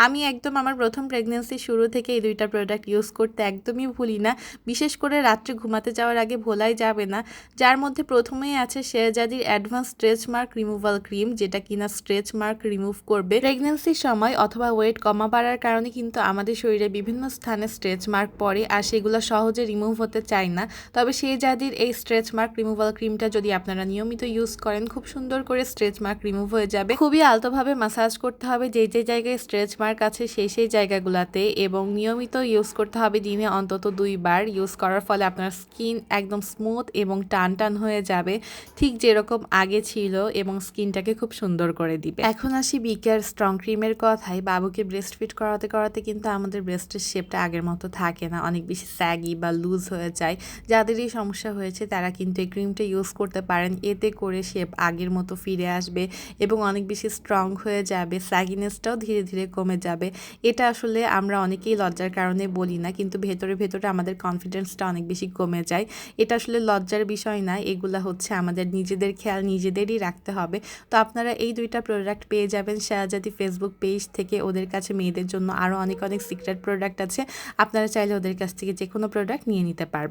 আমি একদম আমার প্রথম প্রেগন্যান্সির শুরু থেকে এই দুইটা প্রোডাক্ট ইউজ করতে একদমই ভুলি না, বিশেষ করে রাত্রে ঘুমাতে যাওয়ার আগে ভোলাই যাবে না। যার মধ্যে প্রথমেই আছে শেহজাদির advance stretch mark removal cream, যেটা কিনা স্ট্রেচ মার্ক রিমুভ করবে। প্রেগন্যান্সির সময় অথবা ওয়েট কমা বাড়ার কারণে কিন্তু আমাদের শরীরে বিভিন্ন স্থানে স্ট্রেচ মার্ক পড়ে, আর সেগুলো সহজে রিমুভ হতে চায় না। তবে শেহজাদির এই স্ট্রেচ মার্ক রিমুভাল ক্রিমটা যদি আপনারা নিয়মিত ইউজ করেন, খুব সুন্দর করে স্ট্রেচ মার্ক রিমুভ হয়ে যাবে। খুবই আলতোভাবে মাসাজ করতে হবে যে যে জায়গায় স্ট্রেচ মার্ক আছে সেই জায়গাগুলোতে, এবং নিয়মিত ইউজ করতে হবে দিনে অন্তত 2 বার। ইউজ করার ফলে আপনার স্কিন একদম স্মুথ এবং টান টান হয়ে যাবে, ঠিক যেরকম আগে ছিল, এবং স্কিনটাকে খুব সুন্দর করে দিবে। এখন আসি বিকেয়ার স্ট্রং ক্রিমের কথায়। বাবুকে ব্রেস্ট ফিট করাতে করাতে কিন্তু আমাদের ব্রেস্টের শেপটা আগের মতো থাকে না, অনেক বেশি স্যাগি বা লুজ হয়ে যায়। যাদের এই সমস্যা হয়েছে তারা কিন্তু এই ক্রিমটা ইউজ করতে পারেন, এতে করে শেপ আগের মতো ফিরে আসবে এবং অনেক বেশি স্ট্রং হয়ে যাবে, স্যাগিনেসটাও ধীরে ধীরে কমে যাবে। এটা আসলে আমরা অনেকেই লজ্জার কারণে বলি না, কিন্তু ভেতরে ভেতরে আমাদের কনফিডেন্সটা অনেক বেশি কমে যায়। এটা আসলে লজ্জার বিষয় না, এগুলা হচ্ছে আমাদের নিজেদের খেয়াল নিজেদেরই রাখতে হবে। তো আপনারা এই দুইটা প্রোডাক্ট পেয়ে যাবেন শেহজাদি ফেসবুক পেজ থেকে। ওদের কাছে মেয়েদের জন্য আরও অনেক অনেক সিক্রেট প্রোডাক্ট আছে, আপনারা চাইলে ওদের কাছ থেকে যে কোনো প্রোডাক্ট নিয়ে নিতে পারবেন।